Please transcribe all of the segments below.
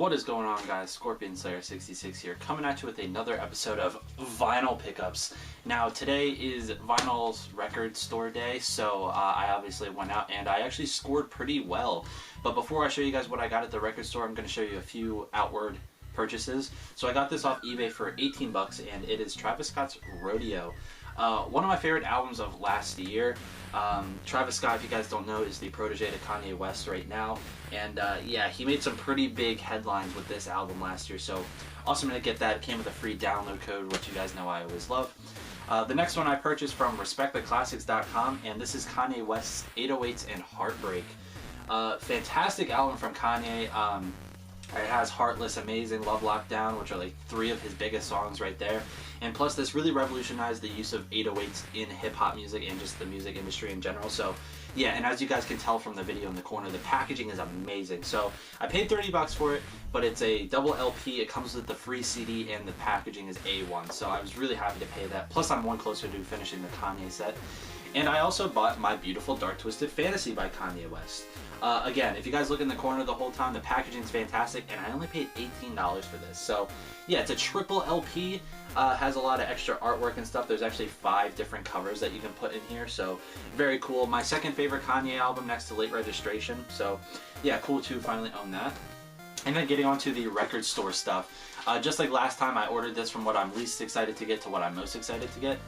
What is going on, guys? ScorpionSlayer66 here, coming at you with another episode of Vinyl Pickups. Now, today is Vinyl's record store day, so I obviously went out and I actually scored pretty well. But before I show you guys what I got at the record store, I'm going to show you a few outward purchases. So I got this off eBay for 18 bucks, and it is Travis Scott's Rodeo. One of my favorite albums of last year. Travis Scott, if you guys don't know, is the protege to Kanye West right now, and yeah, he made some pretty big headlines with this album last year, so awesome to get that. It came with a free download code, which you guys know I always love. The next one I purchased from RespectTheClassics.com, and this is Kanye West's 808s and Heartbreak. Fantastic album from Kanye. It has Heartless, Amazing, Love Lockdown, which are like three of his biggest songs right there. And plus, this really revolutionized the use of 808s in hip-hop music and just the music industry in general. So, yeah, and as you guys can tell from the video in the corner, the packaging is amazing. So, I paid 30 bucks for it, but it's a double LP. It comes with the free CD, and the packaging is A1. So, I was really happy to pay that. Plus, I'm one closer to finishing the Kanye set. And I also bought My Beautiful Dark Twisted Fantasy by Kanye West. Again, if you guys look in the corner the whole time, the packaging is fantastic, and I only paid $18 for this. So, yeah, it's a triple LP, has a lot of extra artwork and stuff. There's actually 5 different covers that you can put in here, so very cool. My second favorite Kanye album next to Late Registration, so yeah, cool to finally own that. And then getting on to the record store stuff. Just like last time, I ordered this from what I'm least excited to get to what I'm most excited to get.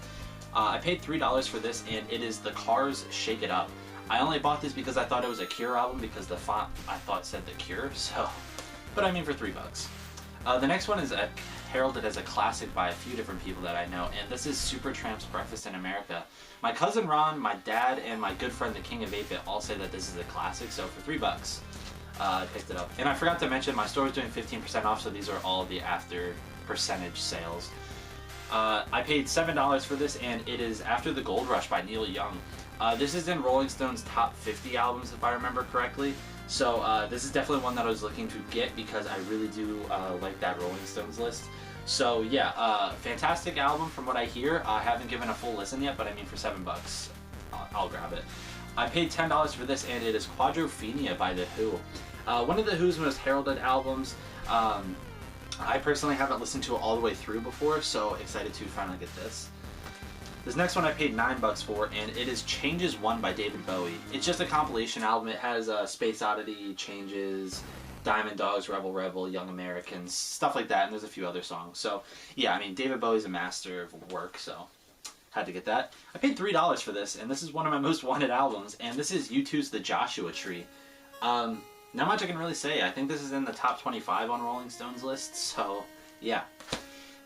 I paid $3 for this, and it is The Cars Shake It Up. I only bought this because I thought it was a Cure album because the font I thought said The Cure, so, but I mean for $3. The next one is heralded as a classic by a few different people that I know, and this is Supertramp's Breakfast in America. My cousin Ron, my dad, and my good friend the King of 8-Bit all say that this is a classic, so for $3, I picked it up. And I forgot to mention, my store is doing 15% off, so these are all the after percentage sales. I paid $7 for this, and it is After the Gold Rush by Neil Young. This is in Rolling Stone's top 50 albums, if I remember correctly. So this is definitely one that I was looking to get because I really do like that Rolling Stones list. So yeah, fantastic album from what I hear. I haven't given a full listen yet, but I mean for $7, I'll grab it. I paid $10 for this, and it is Quadrophenia by The Who. One of The Who's most heralded albums. I personally haven't listened to it all the way through before, so excited to finally get this. This next one I paid $9 for, and it is Changes 1 by David Bowie. It's just a compilation album. It has Space Oddity, Changes, Diamond Dogs, Rebel Rebel, Young Americans, stuff like that, and there's a few other songs. So, yeah, I mean, David Bowie's a master of work, so had to get that. I paid $3 for this, and this is one of my most wanted albums, and this is U2's The Joshua Tree. Not much I can really say. I think this is in the top 25 on Rolling Stone's list, so, yeah.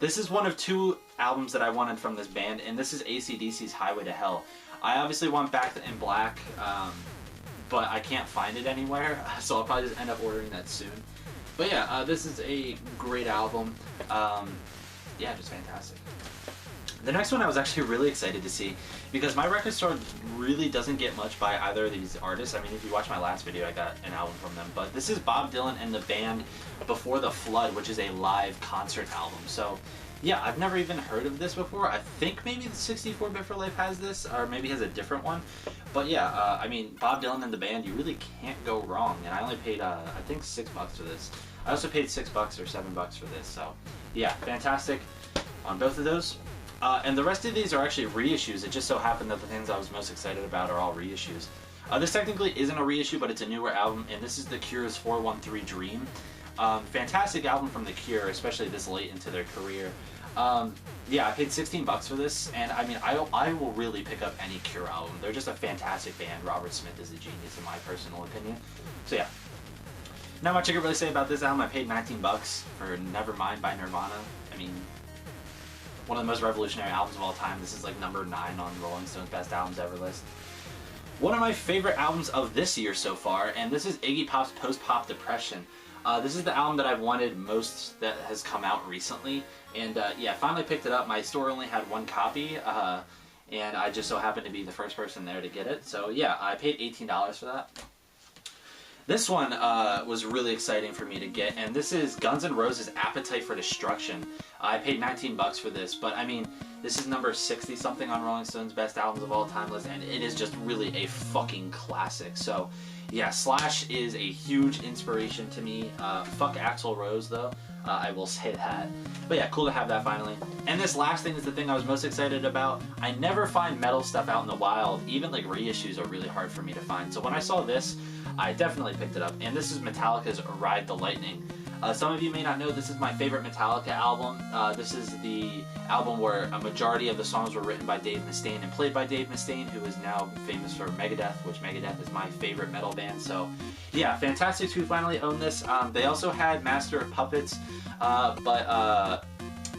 This is one of 2 albums that I wanted from this band, and this is AC/DC's Highway to Hell. I obviously want Back in Black, but I can't find it anywhere, so I'll probably just end up ordering that soon. But yeah, this is a great album. Yeah, just fantastic. The next one I was actually really excited to see, because my record store really doesn't get much by either of these artists. I mean, if you watch my last video, I got an album from them. But this is Bob Dylan and the band Before the Flood, which is a live concert album. So, yeah, I've never even heard of this before. I think maybe the 64-Bit for Life has this, or maybe has a different one. But yeah, I mean, Bob Dylan and the band, you really can't go wrong. And I only paid, I think, $6 for this. I also paid $6 or $7 for this. So, yeah, fantastic on both of those. And the rest of these are actually reissues. It just so happened that the things I was most excited about are all reissues. This technically isn't a reissue, but it's a newer album, and this is The Cure's 413 Dream. Fantastic album from The Cure, especially this late into their career. Yeah, I paid $16 for this, and I mean, I will really pick up any Cure album. They're just a fantastic band. Robert Smith is a genius in my personal opinion. So yeah. Not much I can really say about this album. I paid $19 for Nevermind by Nirvana. I mean, one of the most revolutionary albums of all time. This is like number 9 on Rolling Stone's Best Albums Ever list. One of my favorite albums of this year so far, and this is Iggy Pop's Post-Pop Depression. This is the album that I've wanted most that has come out recently, and yeah, I finally picked it up. My store only had 1 copy, and I just so happened to be the first person there to get it. So yeah, I paid $18 for that. This one was really exciting for me to get, and this is Guns N' Roses' Appetite for Destruction. I paid 19 bucks for this, but I mean, this is number 60 something on Rolling Stone's best albums of all time list, and it is just really a fucking classic. So yeah, Slash is a huge inspiration to me. Fuck Axl Rose though, I will say that. But yeah, cool to have that finally. And this last thing is the thing I was most excited about. I never find metal stuff out in the wild. Even like reissues are really hard for me to find. So when I saw this, I definitely picked it up. And this is Metallica's Ride the Lightning. Some of you may not know this is my favorite Metallica album. This is the album where a majority of the songs were written by Dave Mustaine and played by Dave Mustaine, who is now famous for Megadeth, which Megadeth is my favorite metal band. So yeah, fantastic to finally own this. They also had Master of Puppets, but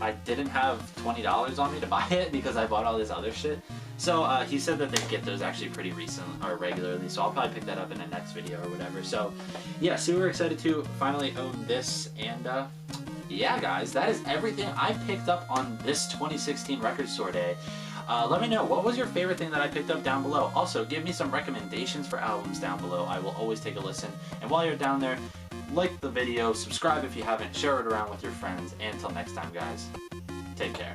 I didn't have $20 on me to buy it because I bought all this other shit. So he said that they get those actually pretty regularly, so I'll probably pick that up in the next video or whatever. So yeah, super excited to finally own this, and yeah guys, that is everything I picked up on this 2016 Record Store Day. Let me know, what was your favorite thing that I picked up down below? Also, give me some recommendations for albums down below. I will always take a listen. And while you're down there, like the video, subscribe if you haven't, share it around with your friends, and until next time guys, take care.